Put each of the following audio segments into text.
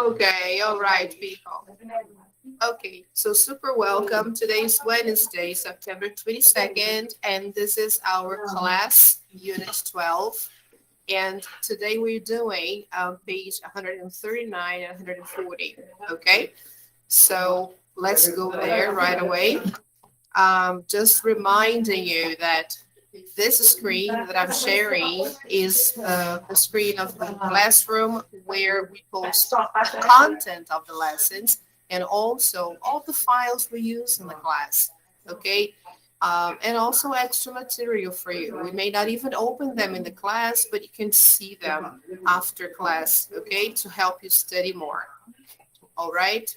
Okay, all right, people. Okay, so super welcome. Today's Wednesday, September 22nd, and this is our class, Unit 12. And today we're doing page 139 and 140, okay? So let's go there right away. Just reminding you that this screen that I'm sharing is the screen of the classroom where we post the content of the lessons and also all the files we use in the class, okay? And also extra material for you. We may not even open them in the class, but you can see them after class, okay, to help you study more, all right?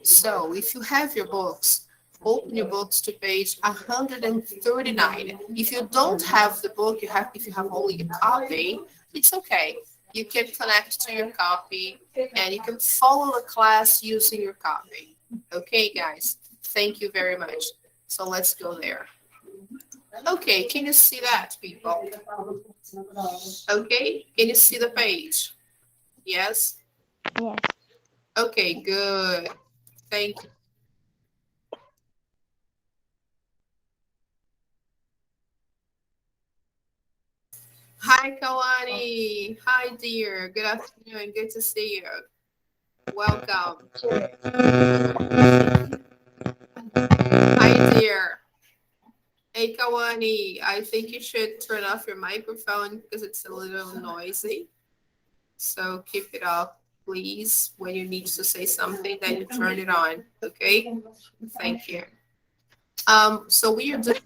So if you have your books, open your books to page 139. If you don't have the book, if you have only a copy, it's okay. You can connect to your copy and you can follow the class using your copy. Okay, guys, thank you very much. So let's go there. Okay, can you see that, people? Okay, can you see the page? Yes? Yes. Okay, good. Thank you. Hi, Kawani. Hi, dear. Good afternoon. Good to see you. Welcome. Hi, dear. Hey, Kawani. I think you should turn off your microphone because it's a little noisy. So keep it off, please. When you need to say something, then you turn it on. Okay? Thank you. So we are doing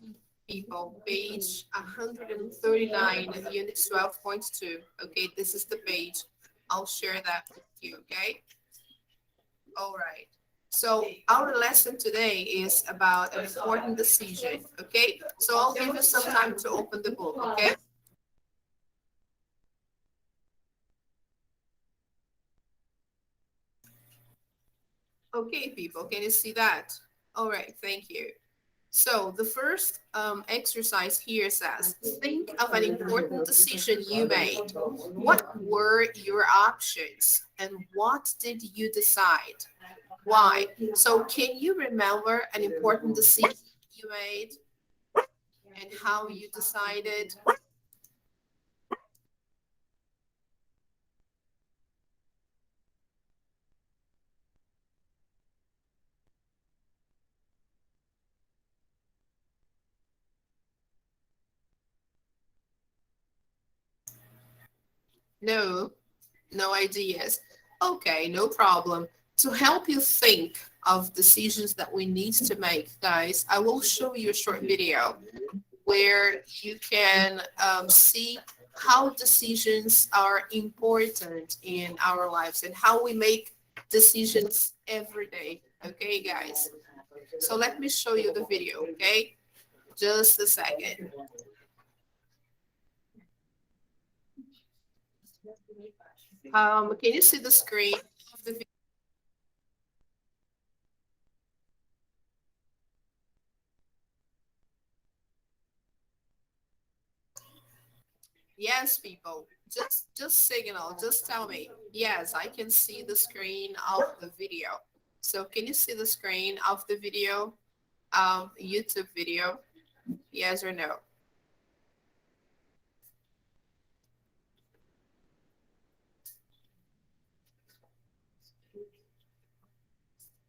people, page 139, unit 12.2. Okay, this is the page. I'll share that with you, okay? All right. So our lesson today is about an important decision, okay? So I'll give you some time to open the book, okay? Okay, people, can you see that? All right, thank you. So the first exercise here says, think of an important decision you made. What were your options and what did you decide? Why? So can you remember an important decision you made and how you decided? No, no ideas. Okay, no problem. To help you think of decisions that we need to make, guys, I will show you a short video where you can see how decisions are important in our lives and how we make decisions every day. Okay, guys? So let me show you the video, okay? Just a second. Can you see the screen of the video? Yes, people. Just signal. Just tell me. Yes, I can see the screen of the video. So can you see the screen of the video? YouTube video? Yes or no?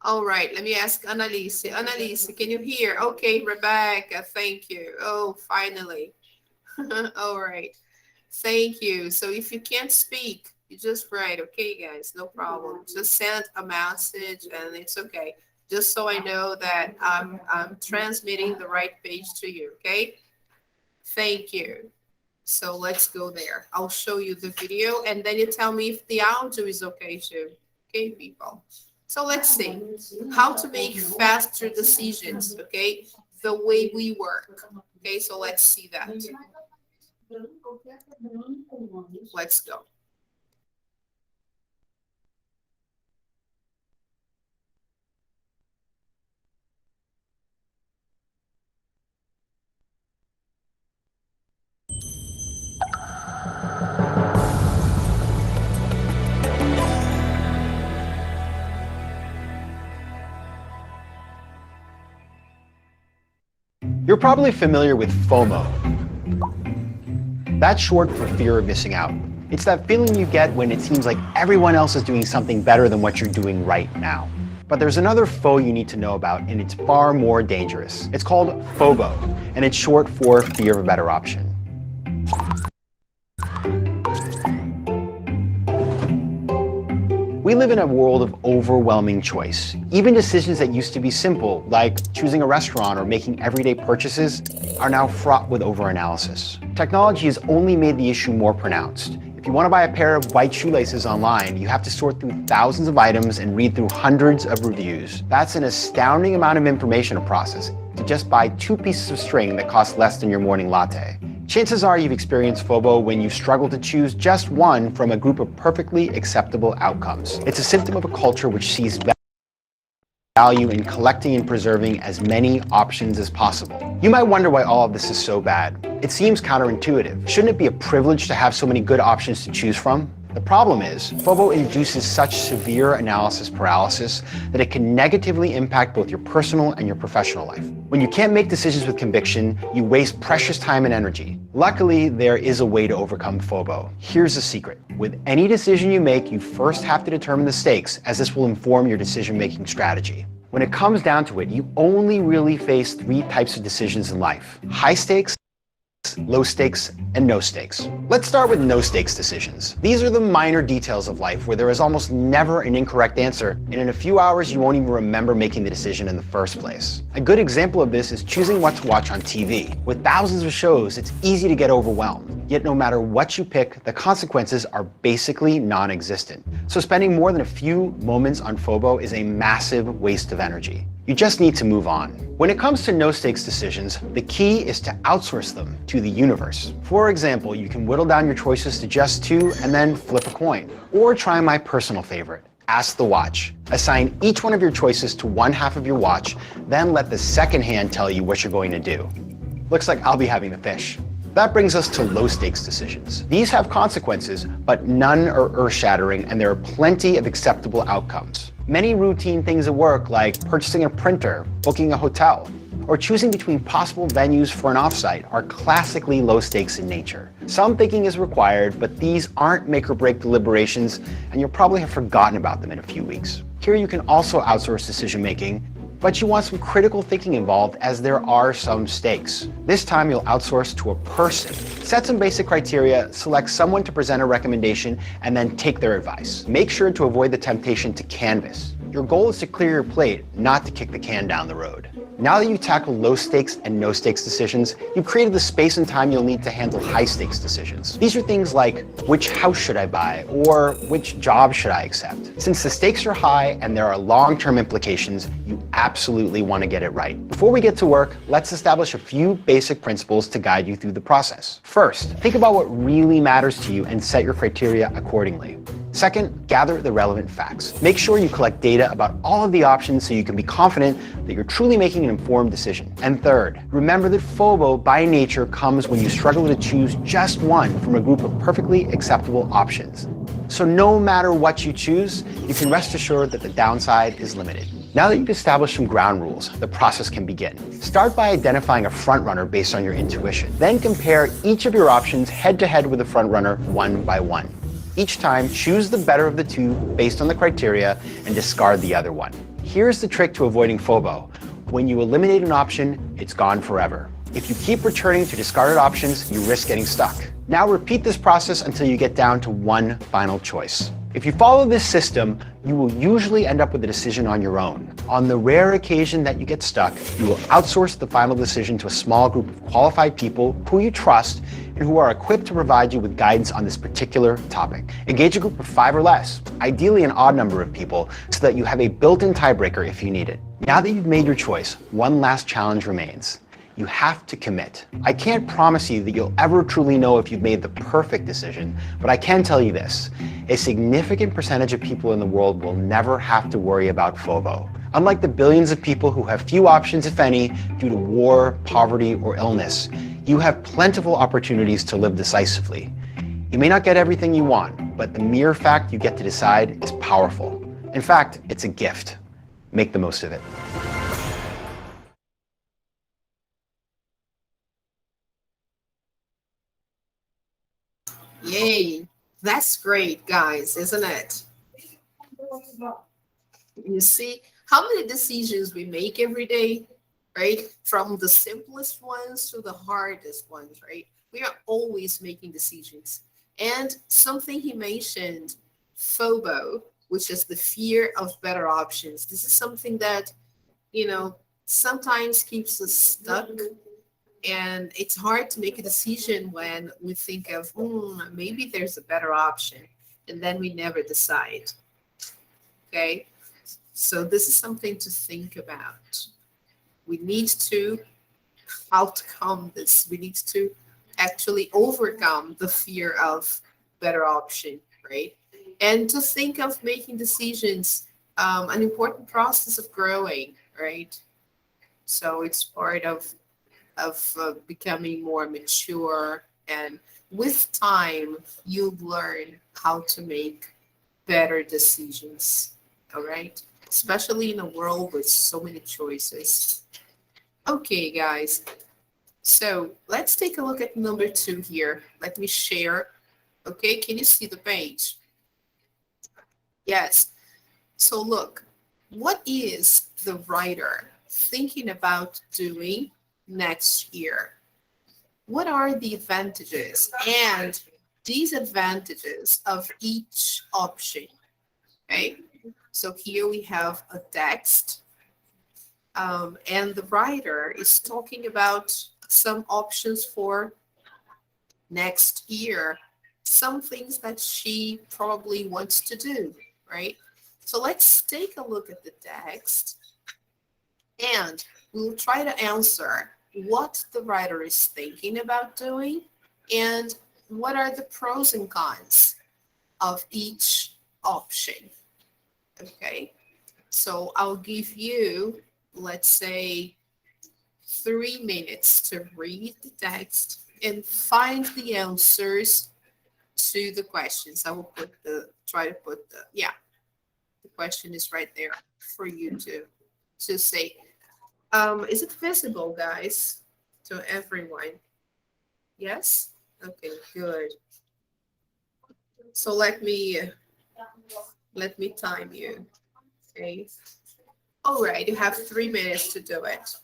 All right, let me ask Annalise. Annalise, can you hear? Okay, Rebecca, thank you. Oh, finally. All right, thank you. So if you can't speak, you just write, okay, guys, no problem. Just send a message and it's okay. Just so I know that I'm transmitting the right page to you, okay? Thank you. So let's go there. I'll show you the video and then you tell me if the audio is okay too. Okay, people. So let's see how to make faster decisions, okay? The way we work. Okay, so let's see that. Let's go. You're probably familiar with FOMO. That's short for fear of missing out. It's that feeling you get when it seems like everyone else is doing something better than what you're doing right now. But there's another FO you need to know about, and it's far more dangerous. It's called FOBO, and it's short for fear of a better option. We live in a world of overwhelming choice. Even decisions that used to be simple, like choosing a restaurant or making everyday purchases, are now fraught with overanalysis. Technology has only made the issue more pronounced. If you want to buy a pair of white shoelaces online, you have to sort through thousands of items and read through hundreds of reviews. That's an astounding amount of information to process to just buy 2 pieces of string that cost less than your morning latte. Chances are you've experienced FOBO when you struggle to choose just one from a group of perfectly acceptable outcomes. It's a symptom of a culture which sees value in collecting and preserving as many options as possible. You might wonder why all of this is so bad. It seems counterintuitive. Shouldn't it be a privilege to have so many good options to choose from? The problem is, FOBO induces such severe analysis paralysis that it can negatively impact both your personal and your professional life. When you can't make decisions with conviction, you waste precious time and energy. Luckily, there is a way to overcome FOBO. Here's the secret. With any decision you make, you first have to determine the stakes, as this will inform your decision-making strategy. When it comes down to it, you only really face 3 types of decisions in life: high stakes, low stakes, and no stakes. Let's start with no stakes decisions. These are the minor details of life where there is almost never an incorrect answer, and in a few hours you won't even remember making the decision in the first place. A good example of this is choosing what to watch on TV. With thousands of shows, it's easy to get overwhelmed. Yet no matter what you pick, the consequences are basically non-existent. So spending more than a few moments on FOBO is a massive waste of energy. You just need to move on. When it comes to no-stakes decisions, the key is to outsource them to the universe. For example, you can whittle down your choices to just 2 and then flip a coin. Or try my personal favorite, ask the watch. Assign each one of your choices to one half of your watch, then let the second hand tell you what you're going to do. Looks like I'll be having the fish. That brings us to low-stakes decisions. These have consequences, but none are earth-shattering, and there are plenty of acceptable outcomes. Many routine things at work, like purchasing a printer, booking a hotel, or choosing between possible venues for an offsite, are classically low stakes in nature. Some thinking is required, but these aren't make or break deliberations, and you'll probably have forgotten about them in a few weeks. Here you can also outsource decision making, but you want some critical thinking involved, as there are some stakes. This time you'll outsource to a person. Set some basic criteria, select someone to present a recommendation, and then take their advice. Make sure to avoid the temptation to canvas. Your goal is to clear your plate, not to kick the can down the road. Now that you've tackled low stakes and no stakes decisions, you've created the space and time you'll need to handle high stakes decisions. These are things like, which house should I buy, or which job should I accept? Since the stakes are high and there are long-term implications, you absolutely want to get it right. Before we get to work, let's establish a few basic principles to guide you through the process. First, think about what really matters to you and set your criteria accordingly. Second, gather the relevant facts. Make sure you collect data about all of the options so you can be confident that you're truly making an informed decision. And third, remember that FOBO by nature comes when you struggle to choose just one from a group of perfectly acceptable options. So no matter what you choose, you can rest assured that the downside is limited. Now that you've established some ground rules, the process can begin. Start by identifying a frontrunner based on your intuition. Then compare each of your options head-to-head with the frontrunner one by one. Each time, choose the better of the 2 based on the criteria and discard the other one. Here's the trick to avoiding FOBO. When you eliminate an option, it's gone forever. If you keep returning to discarded options, you risk getting stuck. Now repeat this process until you get down to one final choice. If you follow this system, you will usually end up with a decision on your own. On the rare occasion that you get stuck, you will outsource the final decision to a small group of qualified people who you trust and who are equipped to provide you with guidance on this particular topic. Engage a group of 5 or less, ideally an odd number of people, so that you have a built-in tiebreaker if you need it. Now that you've made your choice, one last challenge remains. You have to commit. I can't promise you that you'll ever truly know if you've made the perfect decision, but I can tell you this. A significant percentage of people in the world will never have to worry about FOBO. Unlike the billions of people who have few options, if any, due to war, poverty, or illness, you have plentiful opportunities to live decisively. You may not get everything you want, but the mere fact you get to decide is powerful. In fact, it's a gift. Make the most of it. Yay. That's great, guys, isn't it? You see how many decisions we make every day, right? From the simplest ones to the hardest ones, right? We are always making decisions. And something he mentioned, FOBO, which is the fear of better options. This is something that, you know, sometimes keeps us stuck. And it's hard to make a decision when we think of, maybe there's a better option. And then we never decide. Okay. So this is something to think about. We need to outcome this. We need to actually overcome the fear of better option, right? And to think of making decisions, an important process of growing, right? So it's part of becoming more mature, and with time, you learn how to make better decisions. All right, especially in a world with so many choices. Okay, guys. So let's take a look at number 2 here. Let me share. Okay, can you see the page? Yes. So look, what is the writer thinking about doing next year? What are the advantages and disadvantages of each option? Okay, so here we have a text, and the writer is talking about some options for next year, some things that she probably wants to do, right? So let's take a look at the text, and we'll try to answer what the writer is thinking about doing and what are the pros and cons of each option. Okay, so I'll give you, let's say, 3 minutes to read the text and find the answers to the questions. I will try to put the question is right there for you to say. Is it visible, guys, to everyone? Yes? Okay, good. So let me time you. Okay. All right, you have 3 minutes to do it.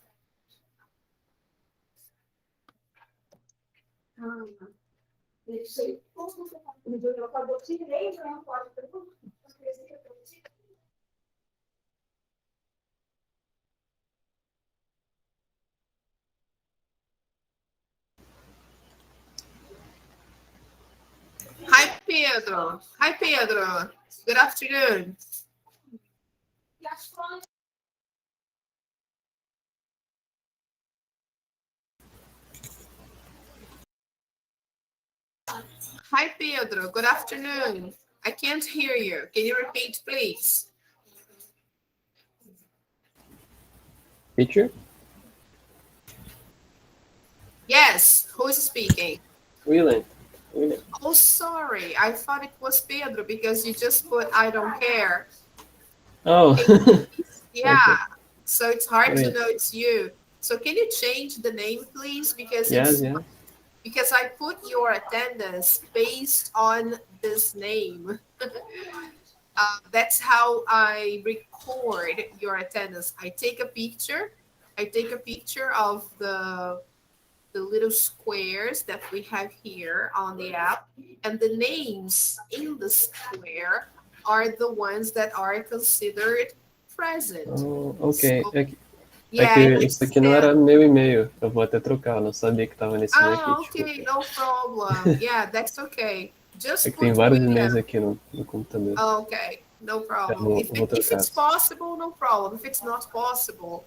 Hi, Pedro. Hi, Pedro. Good afternoon. Hi, Pedro. Good afternoon. I can't hear you. Can you repeat, please? Teacher? Yes. Who's speaking? William. Oh, sorry. I thought it was Pedro because you just put I don't care. Oh. Yeah. Okay. So it's hard to Wait. know it's you. So can you change the name, please? Because Yes, it's yes. because I put your attendance based on this name. That's how I record your attendance. I take a picture. I take a picture of the little squares that we have here on the app, and the names in the square are the ones that are considered present. Oh, So, ok. É yeah, que and you isso aqui não era send. meu e-mail. Eu vou até trocar. Eu não sabia que tava nesse daqui, Ah, okay, desculpa. no problem. Yeah, that's okay. É Just que tem put vários e-mails William. aqui no computador. Okay, no problem. Eu If vou if trocar. it's possible, no problem. If it's not possible,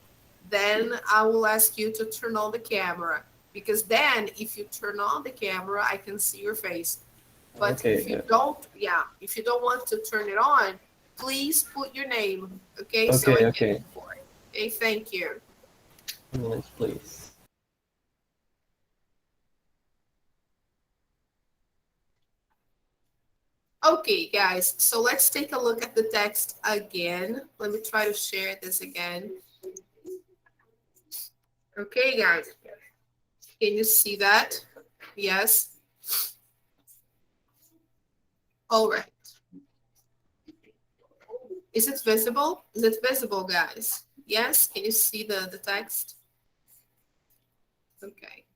then I will ask you to turn on the camera, because then if you turn on the camera, I can see your face. But Ok. if you don't, if you don't want to turn it on, please put your name, okay? So I Ok, can ok. record. Okay, thank you. Yes, please. Okay, guys, so let's take a look at the text again. Let me try to share this again. Okay, guys, can you see that? Yes. All right. Is it visible? Is it visible, guys? Yes? Can you see the text? Okay.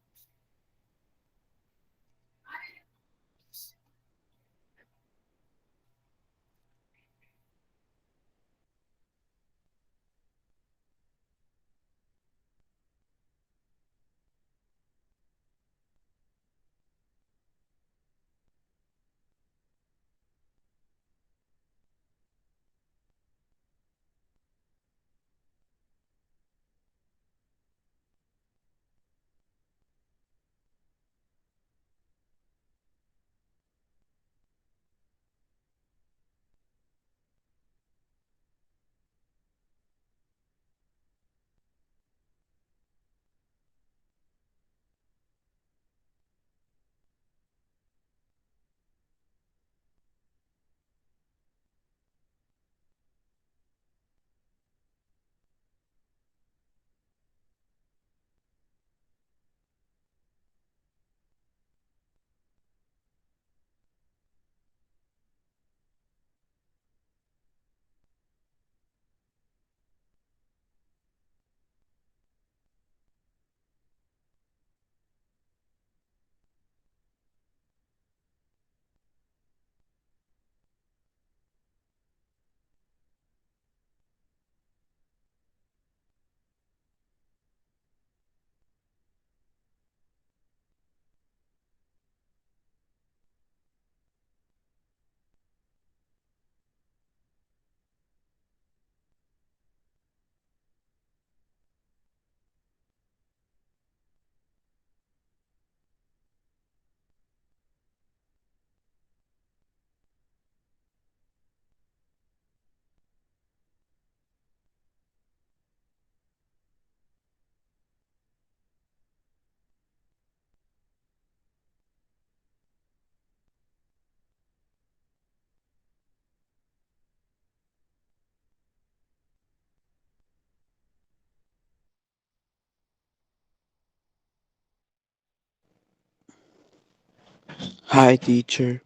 Hi, teacher.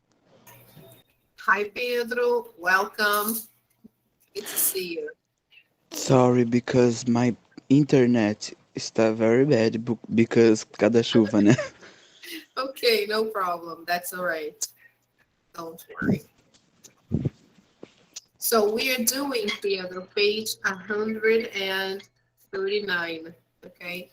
Hi, Pedro. Welcome. Good to see you. Sorry because my internet está very bad because por causa da chuva, né? Okay, no problem. That's all right. Don't worry. So we are doing, Pedro, page 139. Okay.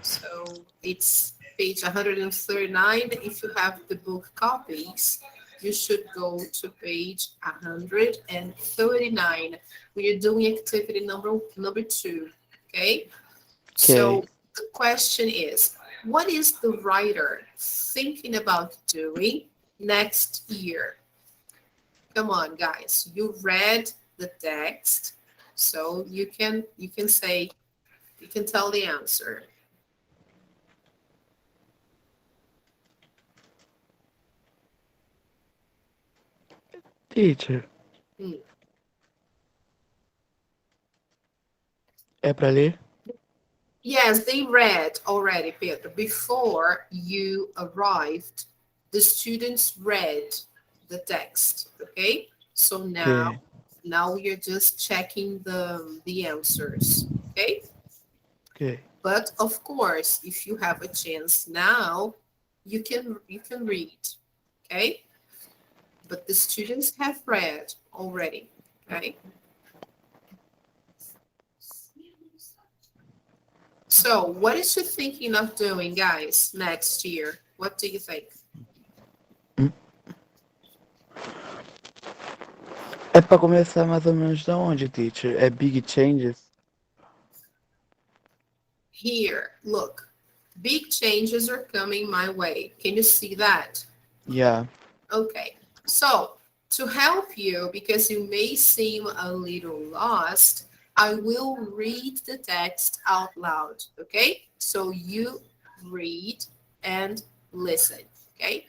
So it's page 139. If you have the book copies, you should go to page 139. We are doing activity number 2. Okay. Okay. So the question is, what is the writer thinking about doing next year? Come on, guys. You read the text, so you can say, you can tell the answer. Teacher, Hmm. é pra ler? Yes, they read already, Pedro. Before you arrived, the students read the text. Okay, so now Okay. now we are just checking the answers. Okay, Okay. but of course, if you have a chance now, you can read. Okay, but the students have read already. Okay, so what is she thinking of doing, guys, next year? What do you think? Hum. É pra começar mais ou menos da onde, teacher? É big changes? Here, look, big changes are coming my way. Can you see that? Yeah. Okay, so to help you, because you may seem a little lost, I will read the text out loud, okay? So you read and listen, okay?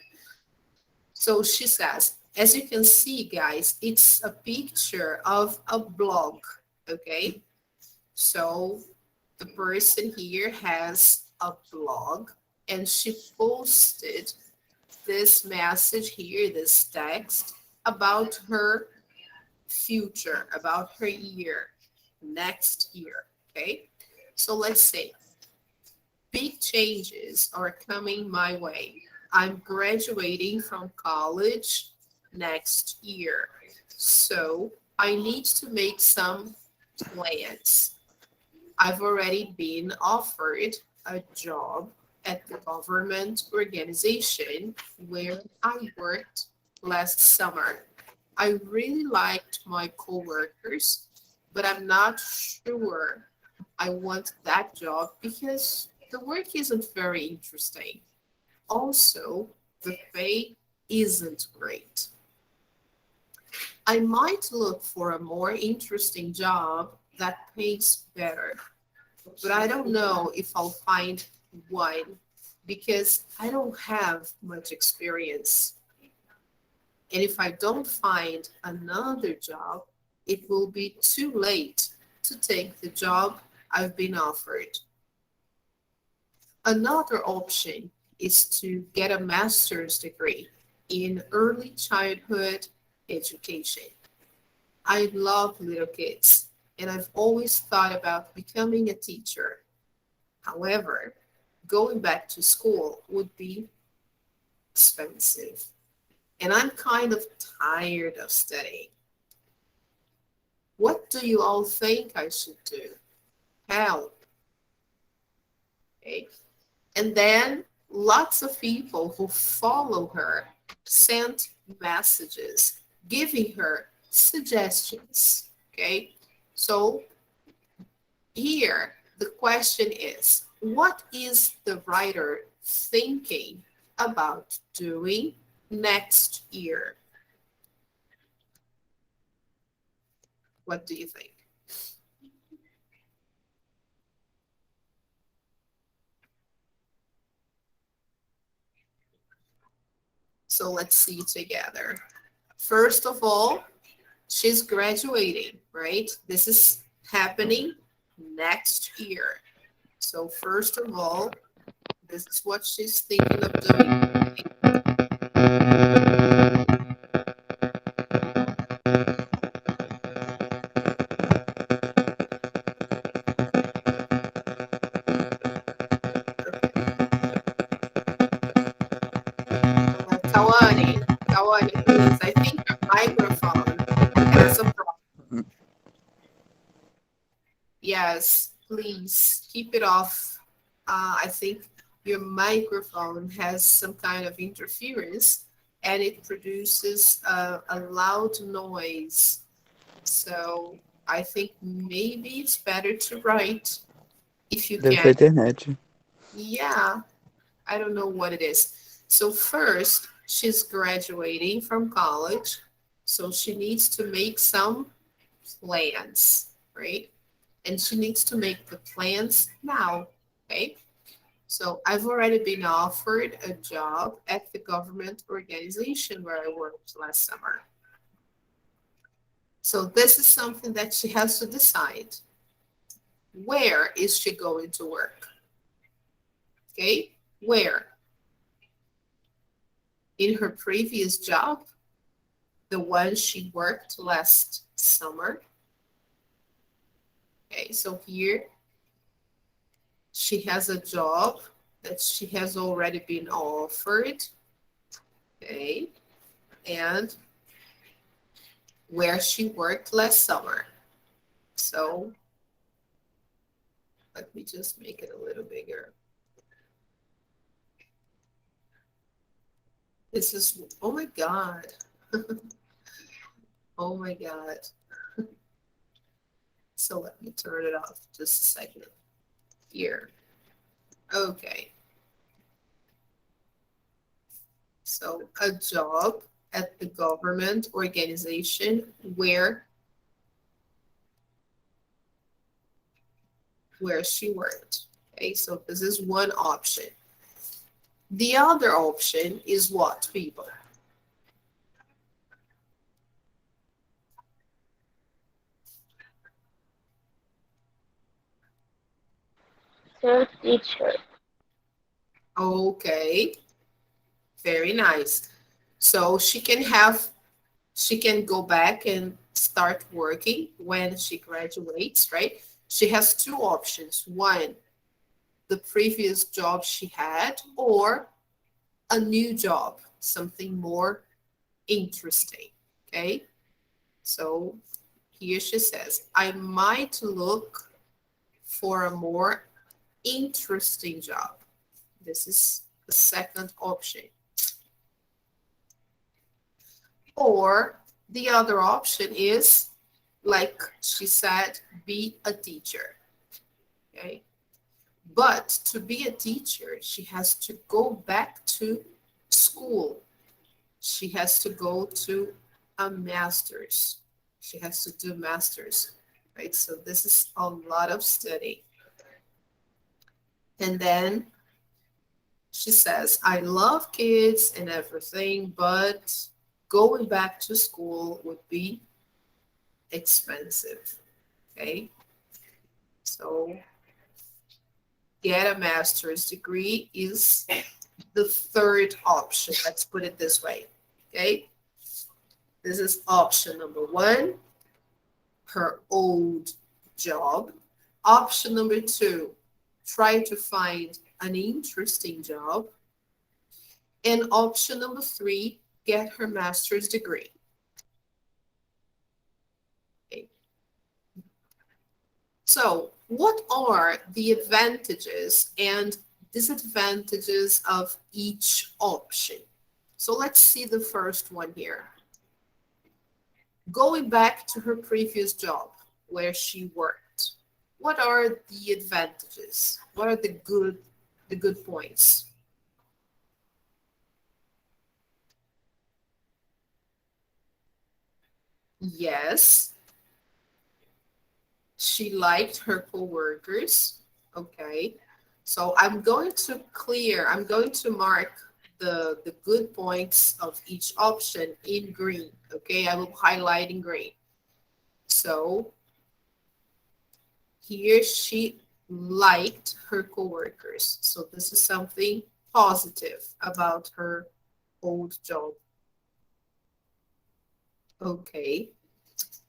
So she says, as you can see, guys, it's a picture of a blog, okay? So the person here has a blog and she posted this message here, this text, about her future, about her year, next year. Okay, so let's say big changes are coming my way. I'm graduating from college next year. So I need to make some plans. I've already been offered a job at the government organization where I worked last summer. I really liked my coworkers, but I'm not sure I want that job because the work isn't very interesting. Also, the pay isn't great. I might look for a more interesting job that pays better, but I don't know if I'll find one because I don't have much experience. And if I don't find another job, it will be too late to take the job I've been offered. Another option is to get a master's degree in early childhood education. I love little kids, and I've always thought about becoming a teacher. However, going back to school would be expensive, and I'm kind of tired of studying. What do you all think I should do? Help. Okay. And then lots of people who follow her sent messages giving her suggestions. Okay. So here the question is, what is the writer thinking about doing next year? What do you think? So let's see together. First of all, she's graduating, right? This is happening next year. So first of all, this is what she's thinking of doing. Kawane, please. I think your microphone has a problem. Yes, please keep it off. I think your microphone has some kind of interference and it produces a loud noise. So I think maybe it's better to write if you Deve ser a can. internet. Yeah, I don't know what it is. So first, she's graduating from college, so she needs to make some plans, right? And she needs to make the plans now, okay? So I've already been offered a job at the government organization where I worked last summer. So this is something that she has to decide. Where is she going to work? Okay, where? In her previous job, the one she worked last summer. Okay, so here she has a job that she has already been offered. Okay, and where she worked last summer. So let me just make it a little bigger. This is, oh my God. Oh my God. So let me turn it off just a second. Here. Okay. So a job at the government organization where she worked. Okay, so this is one option. The other option is what, people? Third teacher. Okay, very nice. So she can have She can go back and start working when she graduates, right? She has two options. One, the previous job she had, or a new job, something more interesting. Okay. So here she says, I might look for a more interesting job. This is the second option. Or the other option is, like she said, be a teacher. Okay. But to be a teacher, she has to go back to school. She has to go to a master's. She has to do master's, right? So this is a lot of study. And then she says, I love kids and everything, but going back to school would be expensive. Okay. So get a master's degree is the third option. Let's put it this way. Okay. This is option number one, her old job. Option number two, try to find an interesting job. And option number three, get her master's degree. Okay. So, what are the advantages and disadvantages of each option? So, let's see the first one here. Going back to her previous job where she worked, what are the advantages? What are the good points? Yes, she liked her coworkers. Okay. So I'm going to mark the good points of each option in green. Okay, I will highlight in green. So here she liked her coworkers. So this is something positive about her old job. Okay.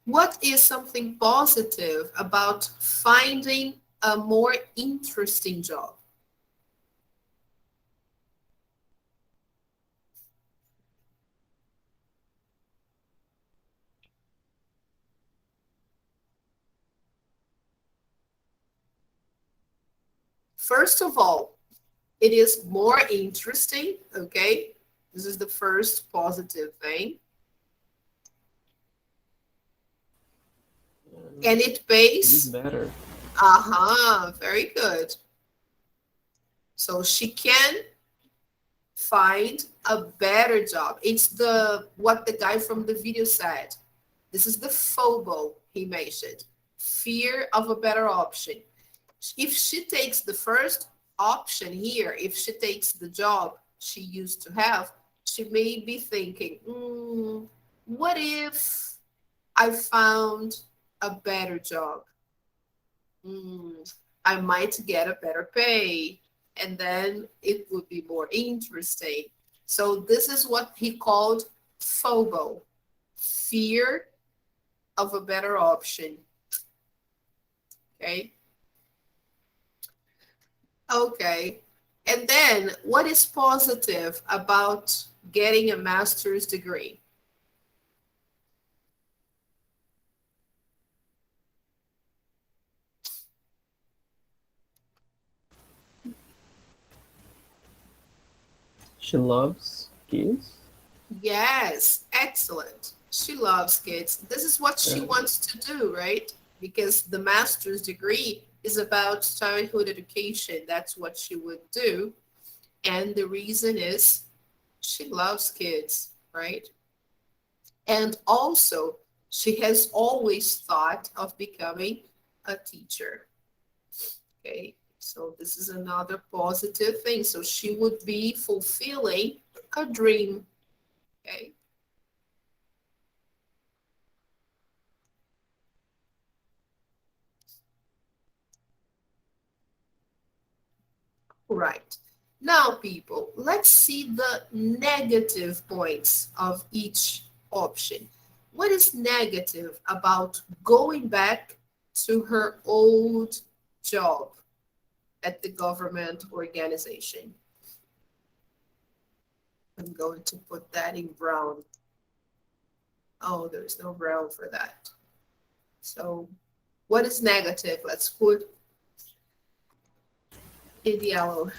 What is something positive about finding a more interesting job? First of all, it is more interesting, okay? This is the first positive thing. And it It is pays. better. Very good. So she can find a better job. It's what the guy from the video said. This is the FOBO he mentioned. Fear of a better option. If she takes the first option here, if she takes the job she used to have, she may be thinking, what if I found a better job? I might get a better pay, and then it would be more interesting. So this is what he called FOBO, fear of a better option. Okay. Okay. And then what is positive about getting a master's degree? She loves kids. Yes, excellent. She loves kids. This is what she wants to do, right? Because the master's degree is about childhood education. That's what she would do. And the reason is she loves kids, right? And also, she has always thought of becoming a teacher. Okay, so this is another positive thing. So she would be fulfilling a dream. Okay. Right. Now, people, let's see the negative points of each option. What is negative about going back to her old job at the government organization? I'm going to put that in brown. Oh, there's no brown for that. So what is negative? Let's put in yellow.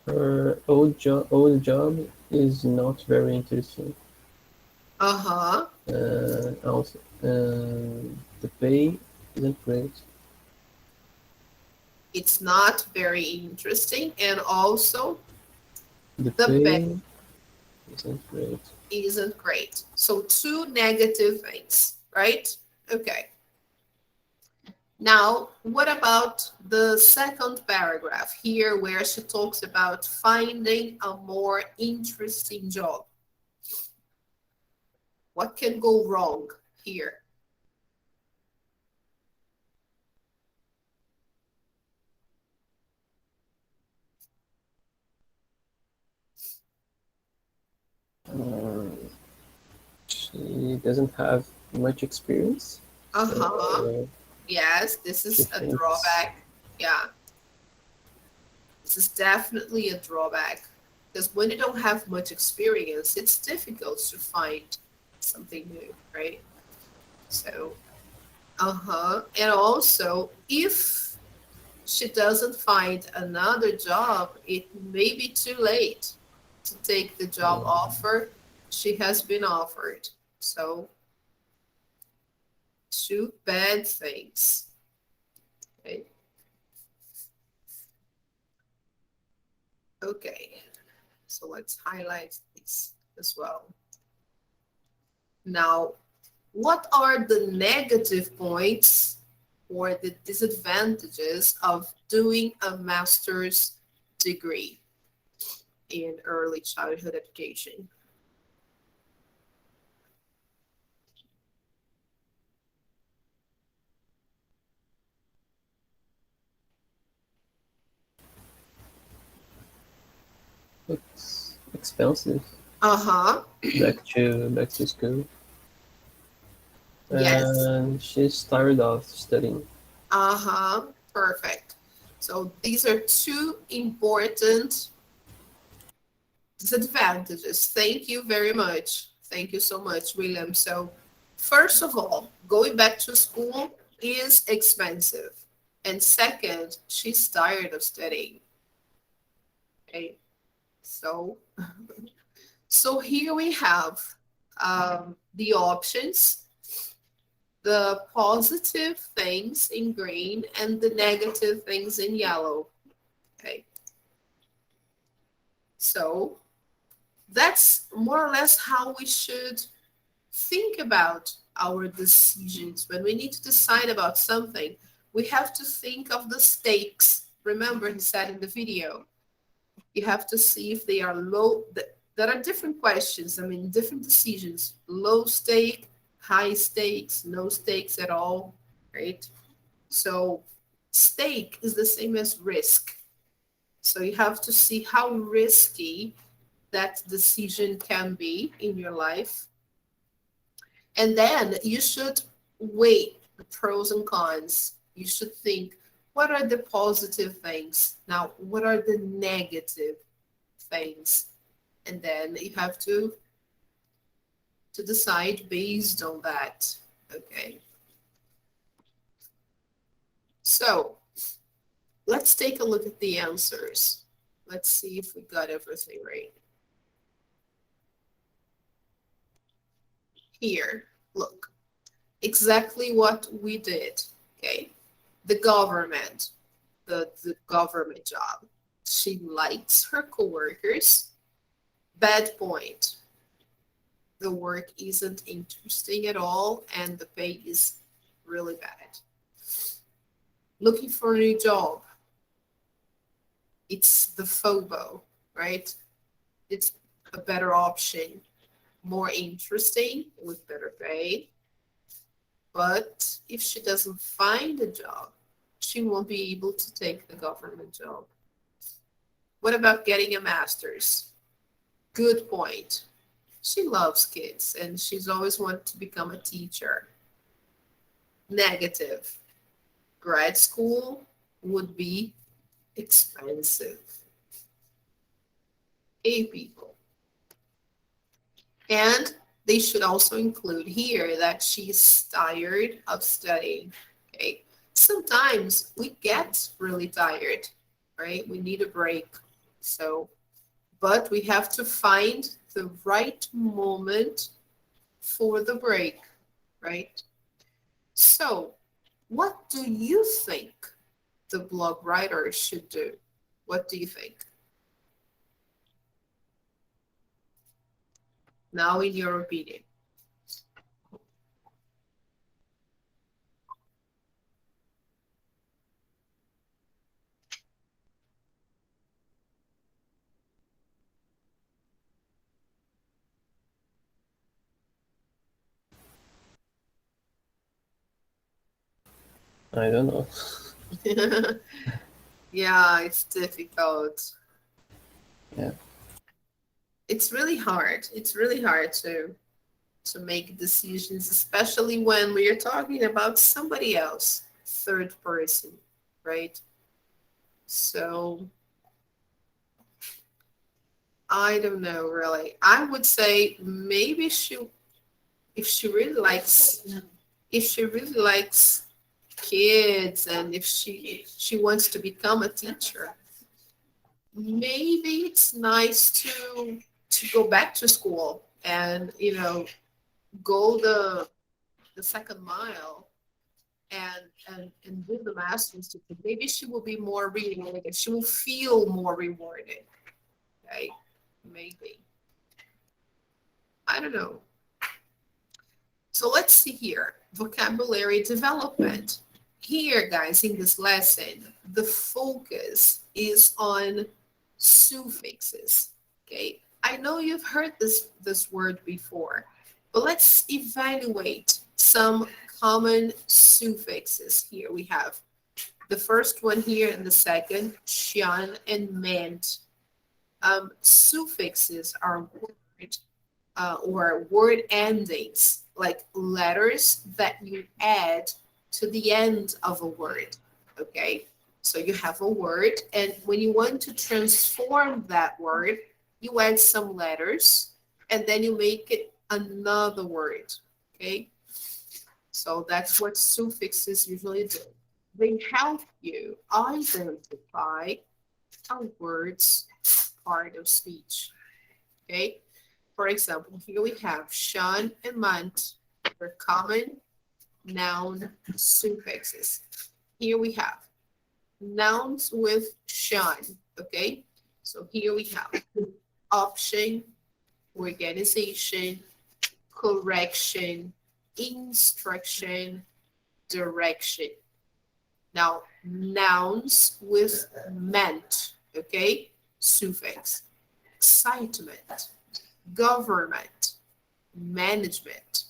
Her old job is not very interesting. Uh-huh. Also, the pay isn't great. It's not very interesting, and also The the pay pay isn't great. isn't great. So two negative things, right? Okay. Now, what about the second paragraph here where she talks about finding a more interesting job? What can go wrong here? She doesn't have much experience. Uh-huh. So Yes, this she is a thinks drawback. Yeah, this is definitely a drawback because when you don't have much experience, it's difficult to find something new, right? So, and also if she doesn't find another job, it may be too late to take the job offer she has been offered. So, two bad things. Okay. Okay. So let's highlight this as well. Now, what are the negative points or the disadvantages of doing a master's degree in early childhood education? it's expensive. Uh-huh. Back to school. Yes. And she's tired of studying. Uh-huh. Perfect. So these are two important disadvantages. Thank you very much. Thank you so much, William. So first of all, going back to school is expensive. And second, she's tired of studying. Okay. So, so here we have the options, the positive things in green and the negative things in yellow. Okay. So that's more or less how we should think about our decisions. When we need to decide about something, we have to think of the stakes. Remember, he said in the video, you have to see if they are low. There are different questions, I mean, different decisions. Low stake, high stakes, no stakes at all, right? So stake is the same as risk. So you have to see how risky that decision can be in your life. And then you should weigh the pros and cons. You should think, what are the positive things? Now, what are the negative things? And then you have to decide based on that. Okay. So let's take a look at the answers. Let's see if we got everything right. Here, look, exactly what we did. Okay. The government, the government job. She likes her coworkers. Bad point. The work isn't interesting at all and the pay is really bad. Looking for a new job. It's the FOBO, right? It's a better option, more interesting with better pay. But if she doesn't find a job, she won't be able to take the government job. What about getting a master's? Good point. She loves kids and she's always wanted to become a teacher. Negative. Grad school would be expensive. A people. And they should also include here that she's tired of studying. Okay. Sometimes we get really tired, right? We need a break. So, but we have to find the right moment for the break, right? So, what do you think the blog writer should do? What do you think? Now, in your opinion. I don't know. Yeah, it's difficult. Yeah. It's really hard. It's really hard to make decisions, especially when we are talking about somebody else, third person, right? So I don't know really. I would say maybe if she really likes if she really likes kids and if she wants to become a teacher, maybe it's nice to go back to school and go the second mile and do the master's degree. Maybe she will be more rewarded. She will feel more rewarded. Okay, maybe. I don't know. So let's see here. Vocabulary development. Here, guys, in this lesson, the focus is on suffixes. Okay, I know you've heard this word before, but let's evaluate some common suffixes. Here we have the first one here and the second, tion and ment. Suffixes are word endings, like letters that you add to the end of a word. Okay, so you have a word, and when you want to transform that word, you add some letters, and then you make it another word. Okay, so that's what suffixes usually do. They help you identify a word's part of speech. Okay, for example, here we have tion and ment, they're common noun suffixes. Here we have nouns with tion, okay? So here we have option, organization, correction, instruction, direction. Now, nouns with ment, okay? Suffix, excitement, government, management,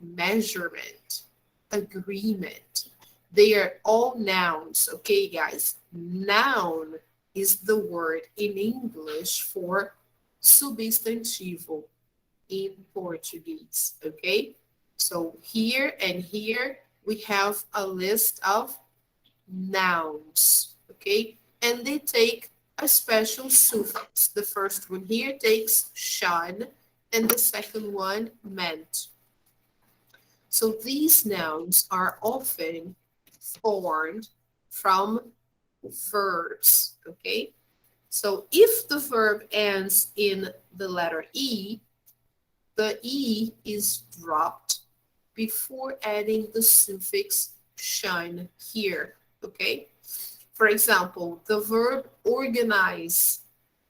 measurement, agreement. They are all nouns, okay, guys? Noun is the word in English for substantivo in Portuguese, okay? So here and here we have a list of nouns, okay? And they take a special suffix. The first one here takes tion and the second one ment. So these nouns are often formed from verbs, okay? So if the verb ends in the letter E, the E is dropped before adding the suffix tion here, okay? For example, the verb organize.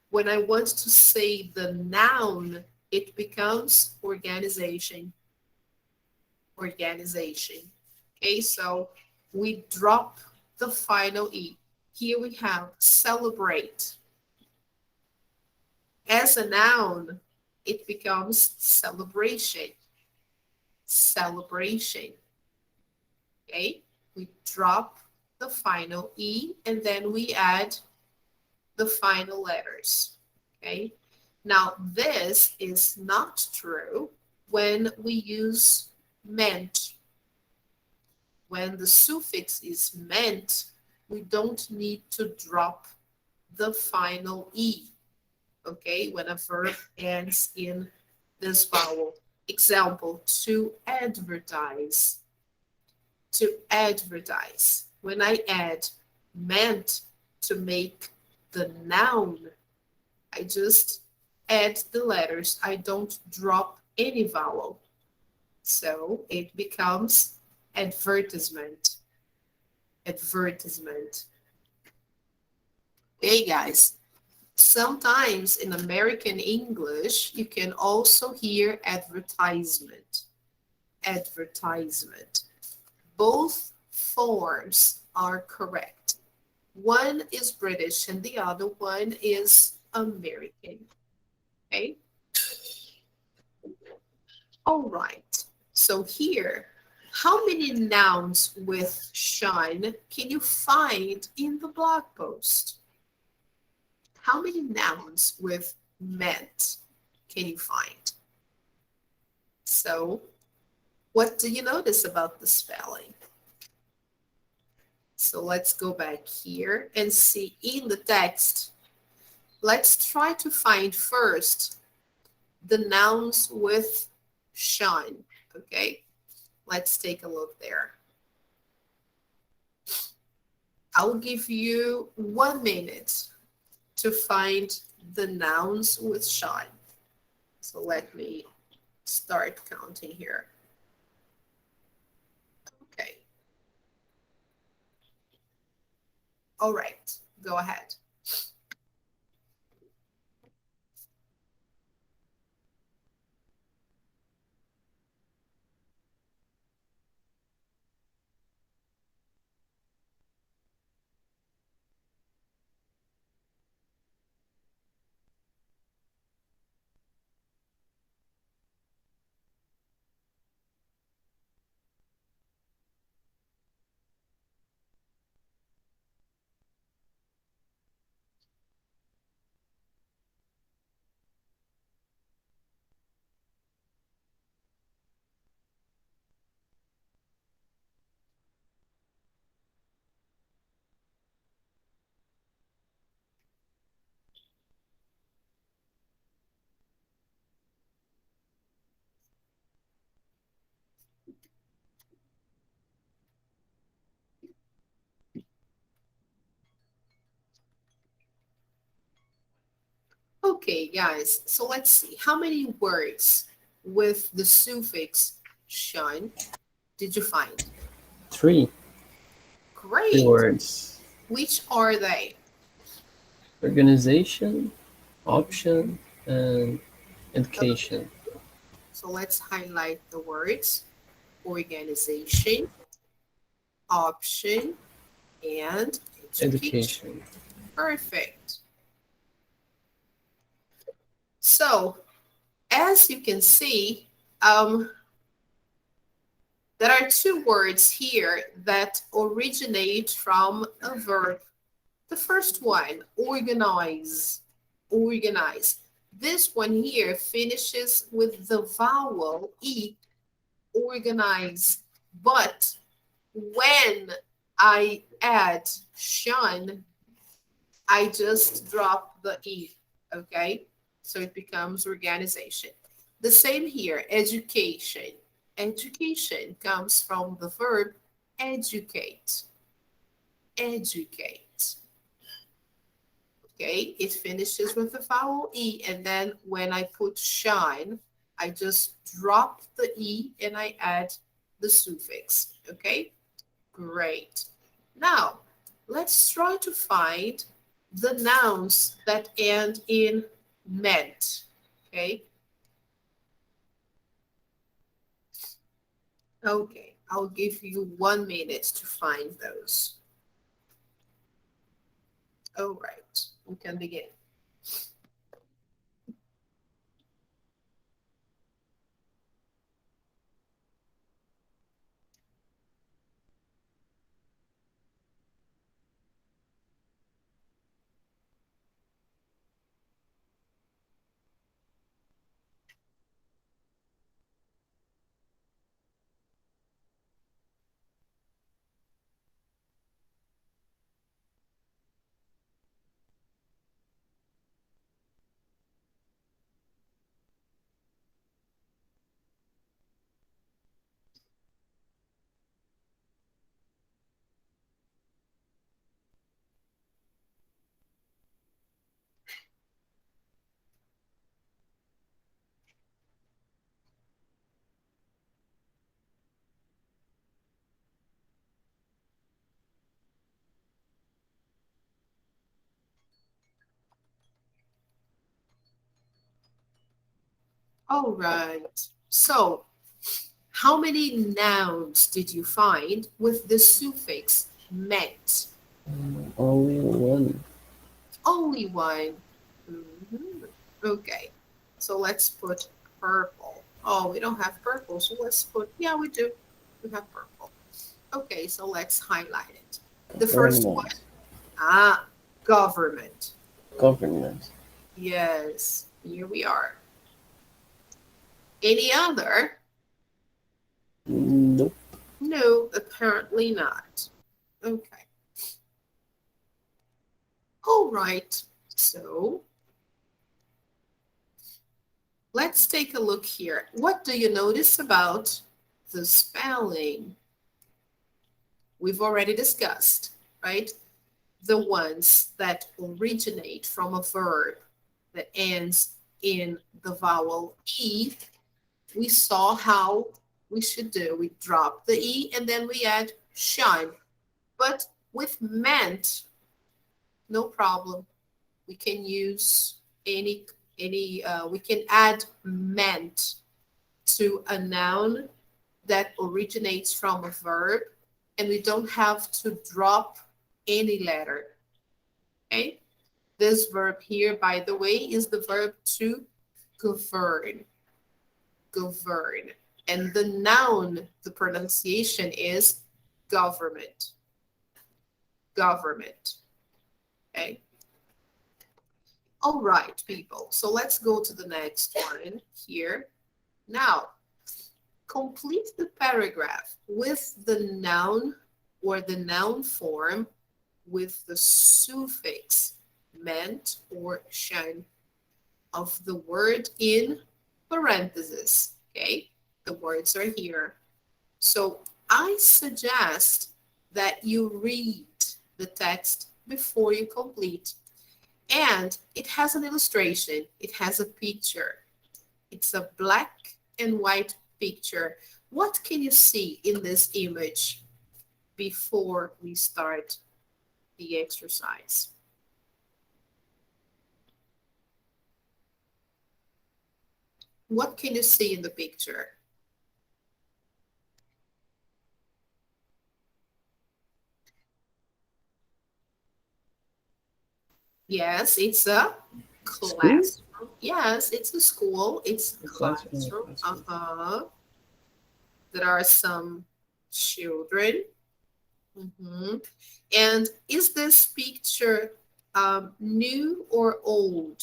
When I want to say the noun, it becomes organization. Organization. Okay, so we drop the final E. Here we have celebrate. As a noun, it becomes celebration. Celebration. Okay, we drop the final E and then we add the final letters. Okay, Now, this is not true when we use ment. When the suffix is ment, we don't need to drop the final E, okay? When a verb ends in this vowel. Example, to advertise. To advertise. When I add meant to make the noun, I just add the letters. I don't drop any vowel. So it becomes advertisement. Advertisement. Hey guys, sometimes in American English, you can also hear advertisement. Advertisement. Both forms are correct. One is British and the other one is American. Okay? All right. So here, how many nouns with shine can you find in the blog post? How many nouns with ment can you find? So, what do you notice about the spelling? So let's go back here and see in the text. Let's try to find first the nouns with shine, okay? Let's take a look there. I'll give you 1 minute to find the nouns with shine. So let me start counting here. Okay. All right, go ahead. Okay, guys, so let's see. How many words with the suffix shun did you find? Three Great. words. Which are they? Organization, option, and education. So let's highlight the words. Organization, option, and education. Education. Perfect. So, as you can see, there are two words here that originate from a verb. The first one, organize. Organize. This one here finishes with the vowel E, organize. But when I add shun, I just drop the E, okay? So it becomes organization. The same here, education. Education comes from the verb educate. Educate. Okay, it finishes with the vowel E, and then when I put shine, I just drop the E and I add the suffix. Okay, great. Now, let's try to find the nouns that end in ment. Okay. Okay, I'll give you 1 minute to find those. All right, we can begin. All right. So, how many nouns did you find with the suffix ment? Only one. Only one. Okay. So let's put purple. Oh, we don't have purple, so let's put, yeah, we do. We have purple. Okay, so let's highlight it. The first one, Government. ah, government. Government. Yes, here we are. Any other? Nope. No, apparently not. Okay. All right. So let's take a look here. What do you notice about the spelling? We've already discussed, right? The ones that originate from a verb that ends in the vowel E, we saw how we should do. We drop the E and then we add shun. But with meant, no problem. We can use we can add meant to a noun that originates from a verb, and we don't have to drop any letter. Okay? This verb here, by the way, is the verb to govern. Govern. And the noun, the pronunciation is government. Government. Okay? All right, people. So let's go to the next one here. Now, complete the paragraph with the noun or the noun form with the suffix ment or tion of the word in parentheses. Okay, the words are here. So I suggest that you read the text before you complete. And it has an illustration, it has a picture. It's a black and white picture. What can you see in this image before we start the exercise? What can you see in the picture? Yes, it's a School? classroom. Yes, it's a school. It's a A classroom. classroom. There are some children. And is this picture new or old?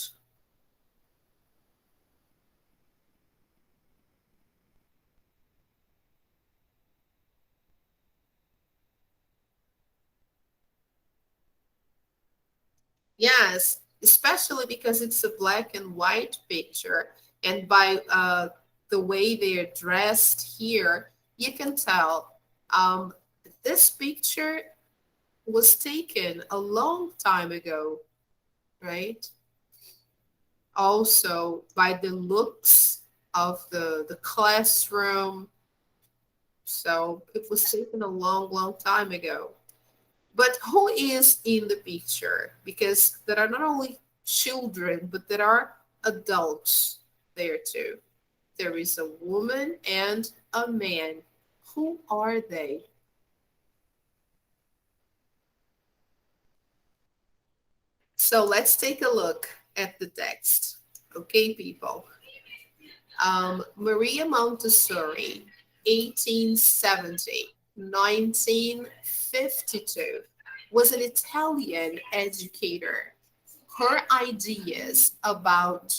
Yes, especially because it's a black and white picture. And by the way they're dressed here, you can tell this picture was taken a long time ago, right? Also, by the looks of the classroom. So it was taken a long, long time ago. But who is in the picture? Because there are not only children, but there are adults there too. There is a woman and a man. Who are they? So let's take a look at the text. Okay, people. Maria Montessori, 1870, 1952, was an Italian educator. Her ideas about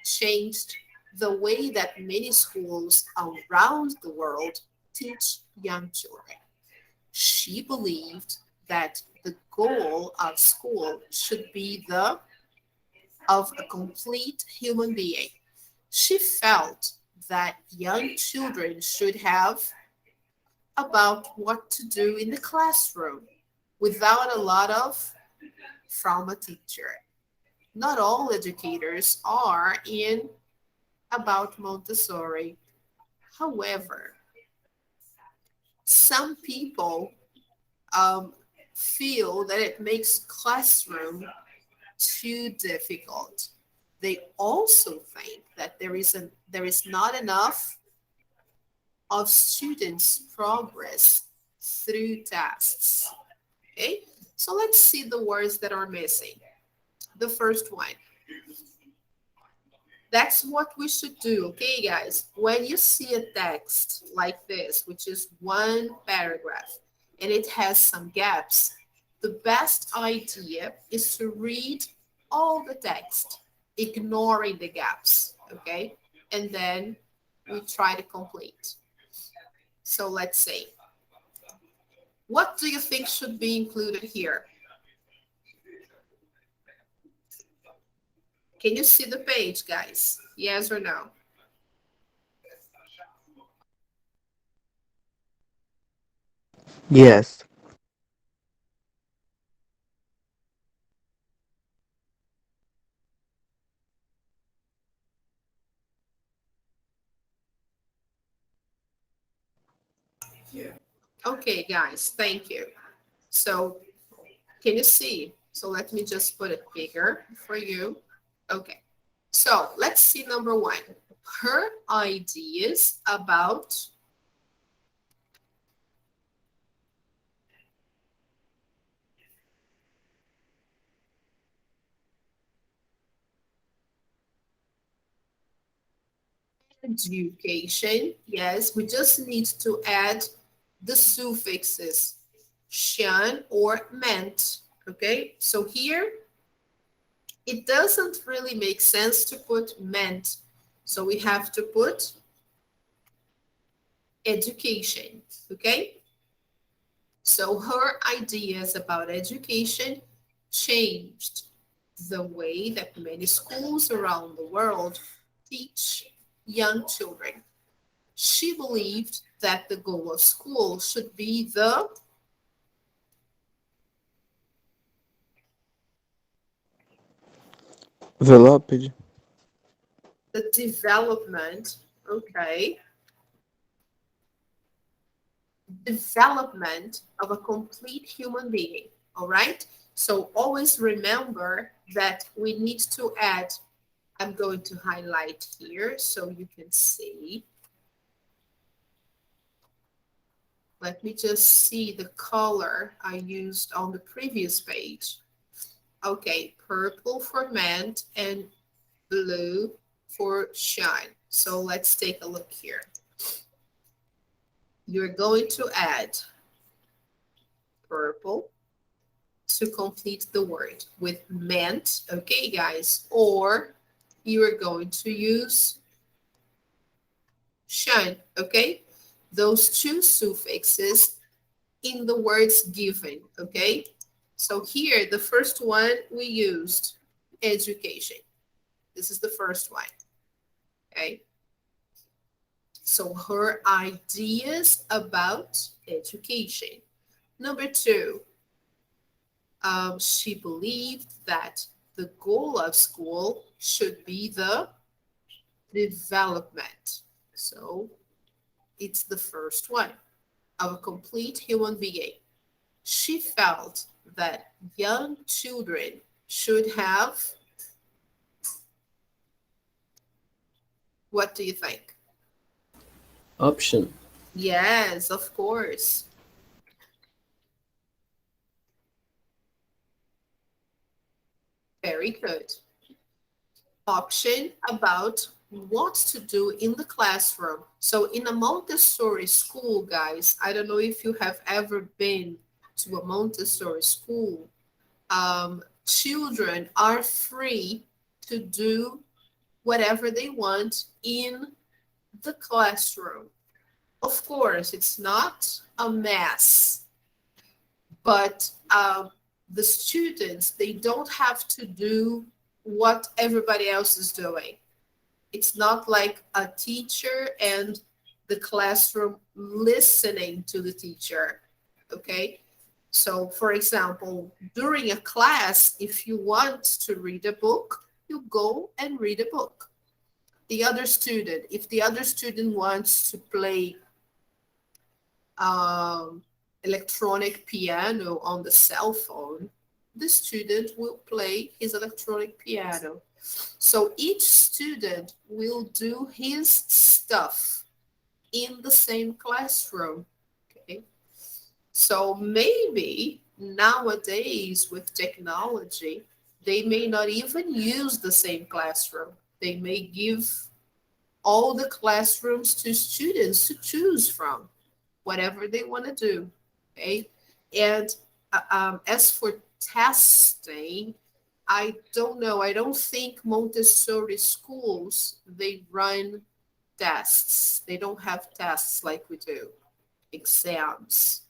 changed the way that many schools around the world teach young children. She believed that the goal of school should be the of a complete human being. She felt that young children should have about what to do in the classroom without a lot of from a teacher. Not all educators are in about Montessori. However, some people um, feel that it makes classroom too difficult. They also think that there is not enough of students' progress through tests. Okay, so let's see the words that are missing. The first one. That's what we should do, okay, guys? When you see a text like this, which is one paragraph, and it has some gaps, the best idea is to read all the text, ignoring the gaps, okay? And then we try to complete. So let's say, what do you think should be included here? Can you see the page, guys? Yes or no? Yes. Okay, guys, thank you. So can you see? So let me just put it bigger for you. Okay. So let's see number one. Her ideas about education. Yes, we just need to add the suffixes tion or ment. Okay, so here it doesn't really make sense to put ment. So we have to put education. Okay, so her ideas about education changed the way that many schools around the world teach young children. She believed that the goal of school should be Veloped. the development, okay, development of a complete human being. All right. So always remember that we need to add, I'm going to highlight here so you can see. Let me just see the color I used on the previous page. Okay, purple for ment and blue for shine. So let's take a look here. You're going to add purple to complete the word with ment, okay, guys? Or you are going to use shine, okay? Those two suffixes in the words given, okay? So here, the first one we used education. This is the first one, okay? So her ideas about education. Number two, she believed that the goal of school should be the development. So it's the first one of a complete human being. She felt that young children should have, what do you think? Option. Yes, of course. Very good. Option about what to do in the classroom. So in a Montessori school, guys, I don't know if you have ever been to a Montessori school. Children are free to do whatever they want in the classroom. Of course, it's not a mess, but the students, they don't have to do what everybody else is doing. It's not like a teacher and the classroom listening to the teacher, okay? So, for example, during a class, if you want to read a book, you go and read a book. The other student, if the other student wants to play um, electronic piano on the cell phone, the student will play his electronic piano. So each student will do his stuff in the same classroom. Okay. So maybe nowadays with technology, they may not even use the same classroom. They may give all the classrooms to students to choose from, whatever they want to do. Okay. And as for testing, I don't know. I don't think Montessori schools they run tests. They don't have tests like we do, exams.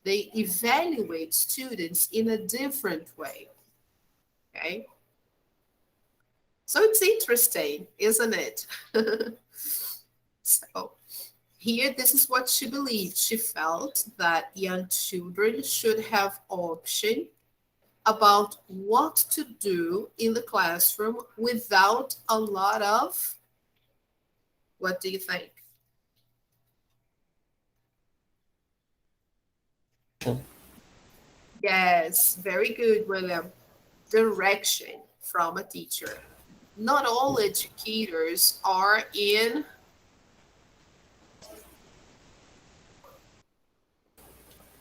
They evaluate students in a different way. Okay. So it's interesting, isn't it? So here, this is what she believed. She felt that young children should have option about what to do in the classroom without a lot of, what do you think? Yes, very good, William. Direction from a teacher. Not all educators are in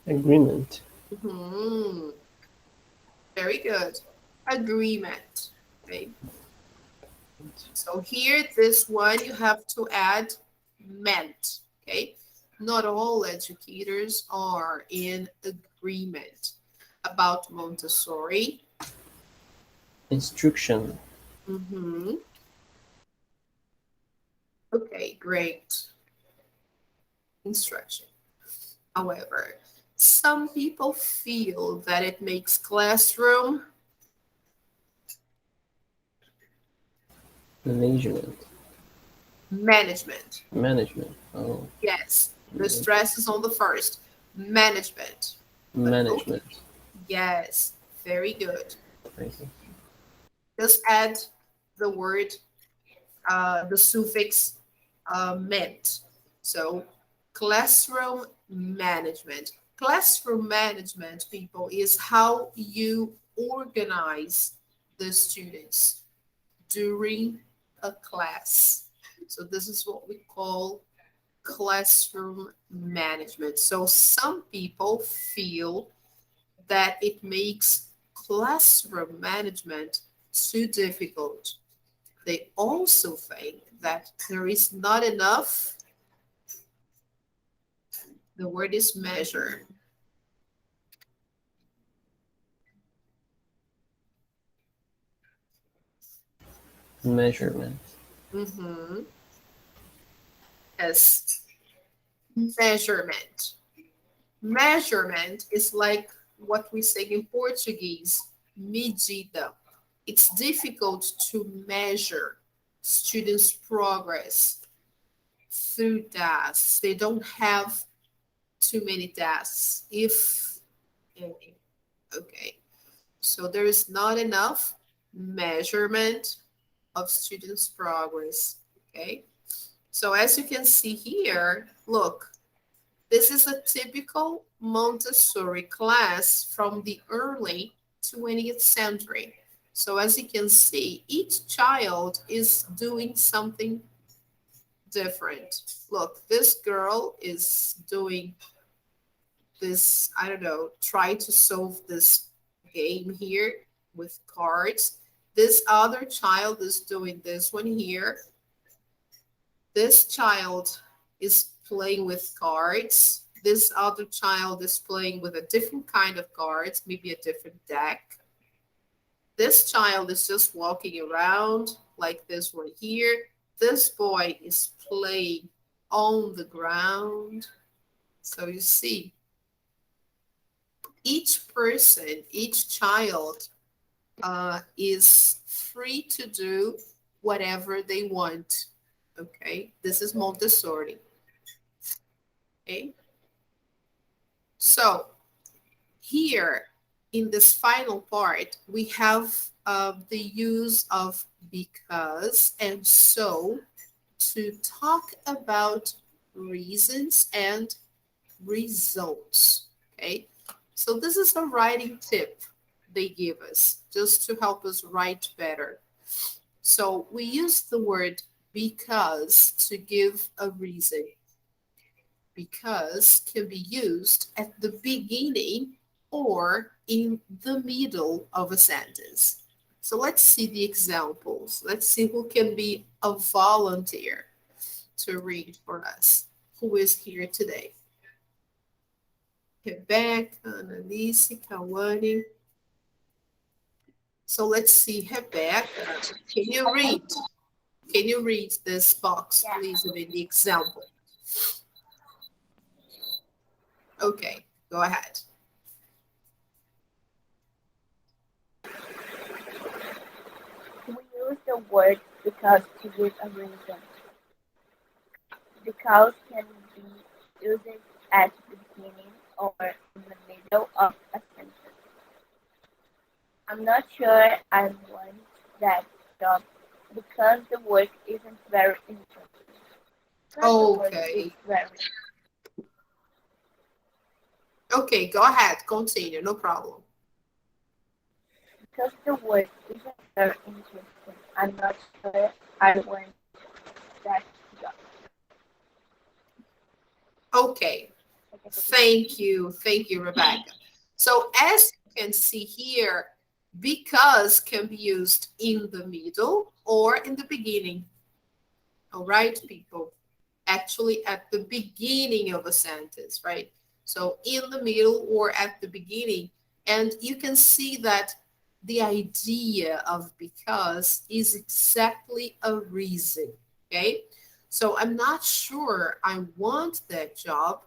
Agreement. Very good. Agreement. Okay. So here, this one, you have to add ment. Okay. Not all educators are in agreement about Montessori. Instruction. Mm-hmm. Okay, great. Instruction. However, some people feel that it makes classroom Management. management. Management. Oh, Yes, the stress is on the first. Management. management. Yes, very good. Thank you. Just add the word, the suffix ment. So classroom management. Classroom management, people, is how you organize the students during a class. So this is what we call classroom management. So some people feel that it makes classroom management too difficult. They also think that there is not enough, the word is measure. Measurement. Mm-hmm. Yes, measurement. Measurement is like what we say in Portuguese, medida. It's difficult to measure students' progress through tasks. They don't have too many tasks, if any. Okay, so there is not enough measurement of students' progress. Okay, so as you can see here, look, this is a typical Montessori class from the early 20th century. So as you can see, each child is doing something different. Look, this girl is doing this, I don't know, try to solve this game here with cards. This other child is doing this one here. This child is playing with cards. This other child is playing with a different kind of cards, maybe a different deck. This child is just walking around like this one here. This boy is playing on the ground. So you see, each person, each child is free to do whatever they want. Okay, this is Montessori. Okay, so here in this final part, we have the use of because and so to talk about reasons and results. Okay, so this is a writing tip they give us just to help us write better. So we use the word because to give a reason. Because can be used at the beginning or in the middle of a sentence. So let's see the examples. Let's see who can be a volunteer to read for us. Who is here today? Rebecca, Annalise, Kawane. So let's see, Rebecca, can you read? Can you read this box, please, with the example? Okay, go ahead. We use the word because to give a reason. Because can be used at the beginning or in the middle of a sentence. I'm not sure I want that job because the work isn't very interesting. Okay. Okay, go ahead, continue, no problem. Because the work isn't very interesting. I'm not sure I want that job. Okay, thank you, Rebecca. So as you can see here, because can be used in the middle or in the beginning. All right, people. Actually, at the beginning of a sentence, right? So in the middle or at the beginning. And you can see that the idea of because is exactly a reason, okay? So I'm not sure I want that job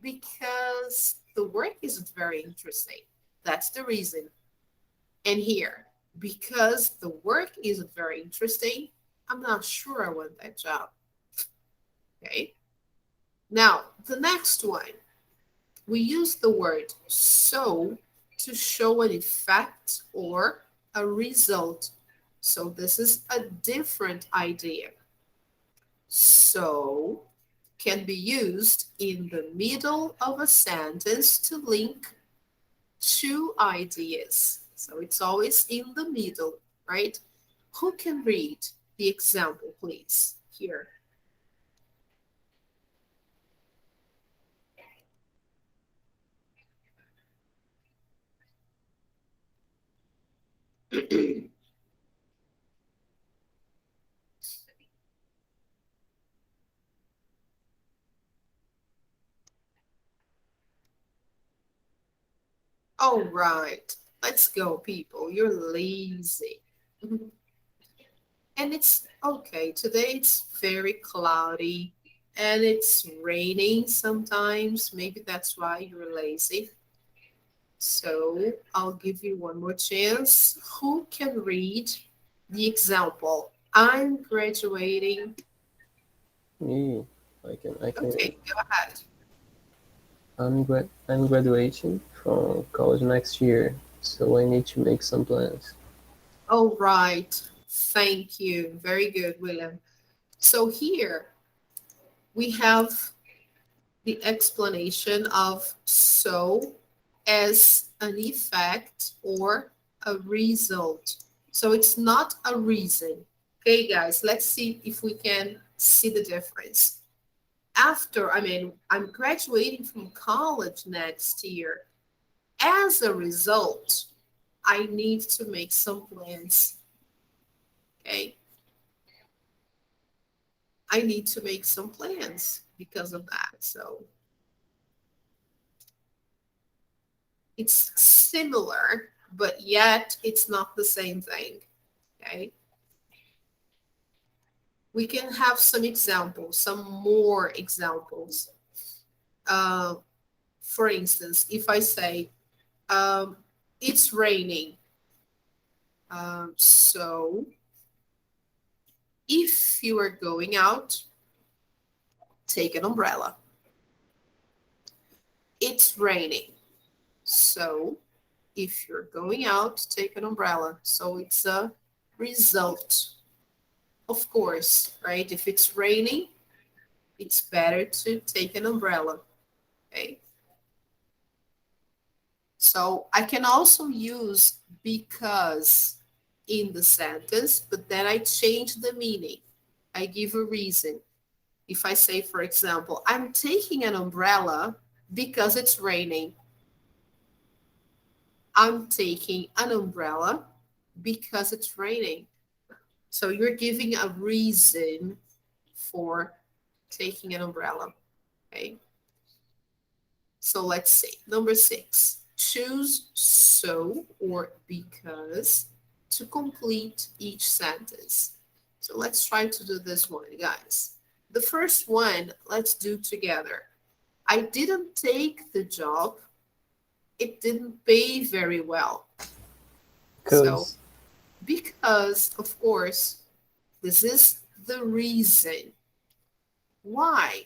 because the work isn't very interesting. That's the reason. And here, because the work isn't very interesting, I'm not sure I want that job. Okay. Now, the next one, we use the word so to show an effect or a result. So this is a different idea. So can be used in the middle of a sentence to link two ideas. So it's always in the middle, right? Who can read the example, please? Here. All right, let's go, people. You're lazy. And it's okay. Today it's very cloudy and it's raining sometimes. Maybe that's why you're lazy. So I'll give you one more chance. Who can read the example? I'm graduating. Me, I can. Okay, go ahead. I'm graduating from college next year, so I need to make some plans. All right. Thank you. Very good, William. So here we have the explanation of so as an effect or a result. So it's not a reason. Okay, guys, let's see if we can see the difference. I'm graduating from college next year. As a result, I need to make some plans. Okay. I need to make some plans because of that. So it's similar, but yet it's not the same thing. Okay. We can have some examples, some more examples. For instance, if I say, it's raining. So if you are going out, take an umbrella. It's raining. So if you're going out, take an umbrella. So it's a result. Of course, right? If it's raining, it's better to take an umbrella. Okay. So I can also use because in the sentence, but then I change the meaning. I give a reason. If I say, for example, I'm taking an umbrella because it's raining. I'm taking an umbrella because it's raining. So you're giving a reason for taking an umbrella, okay? So let's see. Number 6, choose so or because to complete each sentence. So let's try to do this one, guys. The first one, let's do together. I didn't take the job. It didn't pay very well. So, because, of course, this is the reason. Why?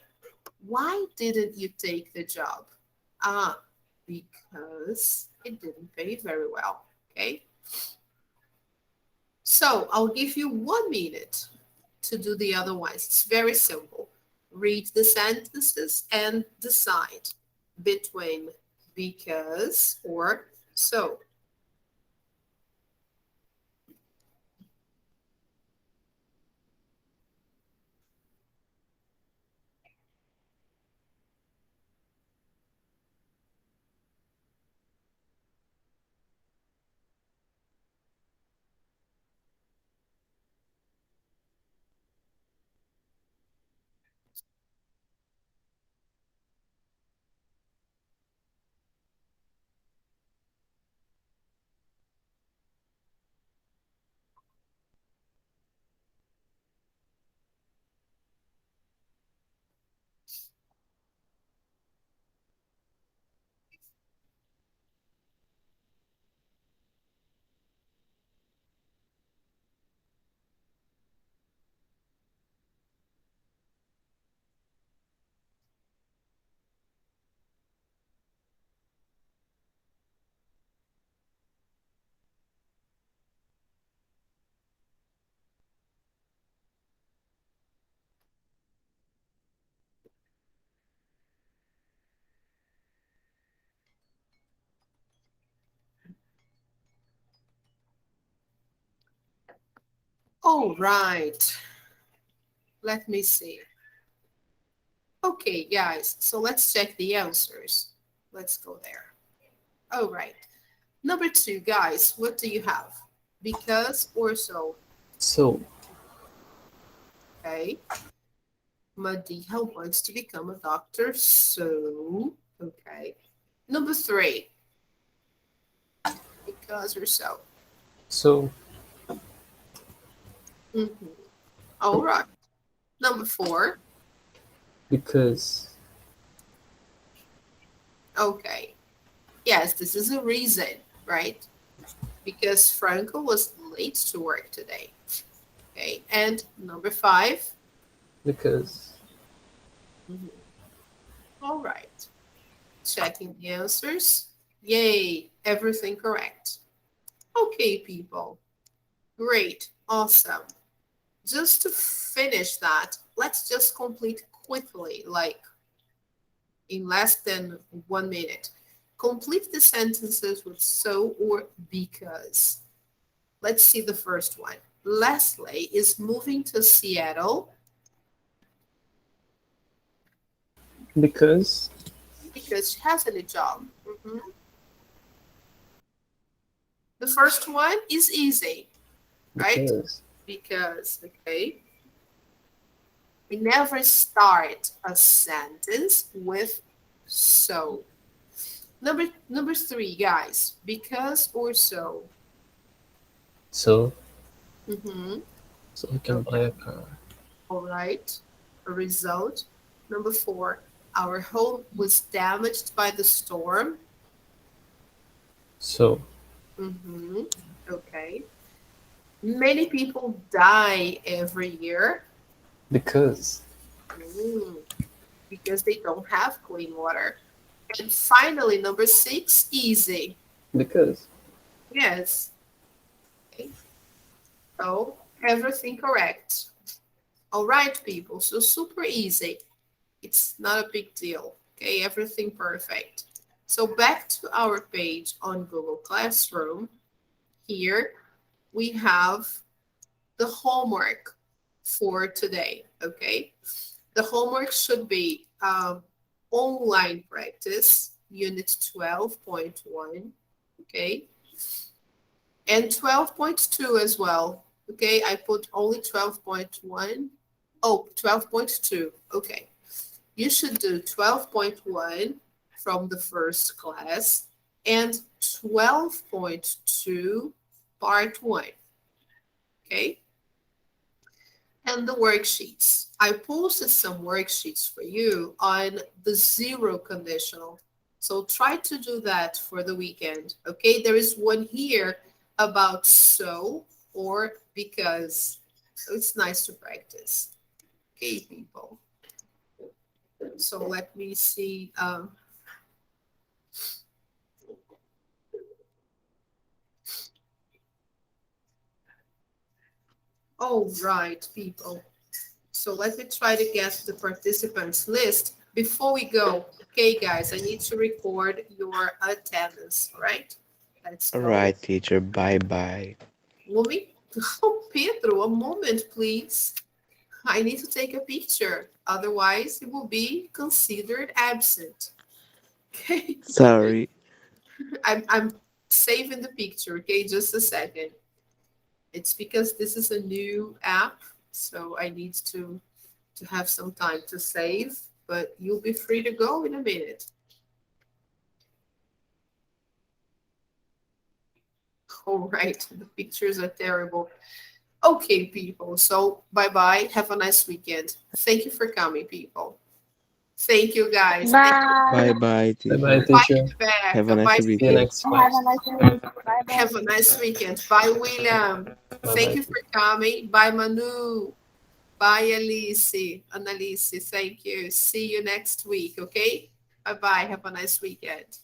Why didn't you take the job? Because it didn't pay very well, okay? So I'll give you 1 minute to do the other ones. It's very simple. Read the sentences and decide between because or so. All right. Let me see. Okay, guys, so let's check the answers. Let's go there. All right. Number 2, guys, what do you have? Because or so? So. Okay. Madiha wants to become a doctor, so, okay. Number 3, because or so? So. All right. Number 4. Because. Okay. Yes, this is a reason, right? Because Franco was late to work today. Okay. And number 5. Because. All right. Checking the answers. Yay, everything correct. Okay, people. Great. Awesome. Just to finish that, let's just complete quickly, like in less than 1 minute. Complete the sentences with so or because. Let's see the first one. Leslie is moving to Seattle Because. because she has a new job. The first one is easy, right? Because, okay. We never start a sentence with so. Number 3, guys. Because or so. So. Mm-hmm. So we can buy a car. All right. A result. Number 4. Our home was damaged by the storm. So. Mm-hmm. Okay. Many people die every year. Because. Because they don't have clean water. And finally, number 6, easy. Because. Yes. Okay. So everything correct. All right, people. So super easy. It's not a big deal. Okay, everything perfect. So back to our page on Google Classroom. Here, we have the homework for today, okay? The homework should be online practice, unit 12.1, okay? And 12.2 as well, okay? I put only 12.1. Oh, 12.2, okay. You should do 12.1 from the first class and 12.2 part 1, okay? And the worksheets. I posted some worksheets for you on the zero conditional. So try to do that for the weekend, okay? There is one here about so or because. So it's nice to practice. Okay, people. So let me see. All right, people. So let me try to get the participants list before we go. Okay, guys, I need to record your attendance, all right? Let's All go. right, teacher. Bye bye. Lumi? Oh, Pedro, a moment, please. I need to take a picture. Otherwise, it will be considered absent. Okay, Sorry. I'm saving the picture, okay? Just a second. It's because this is a new app, so I need to have some time to save, but you'll be free to go in a minute. All right, the pictures are terrible. Okay, people, so bye-bye. Have a nice weekend. Thank you for coming, people. Thank you, guys. Bye. Bye bye, Bye bye, teacher. Bye, teacher. Have a Rebecca. nice Bye, See you weekend. next Have class. a nice weekend. Bye bye. have a nice weekend. Bye, William. Thank Bye-bye. you for coming. Bye, Manu. Bye, Alice. Annalise, thank you. See you next week, okay? Bye-bye. Have a nice weekend.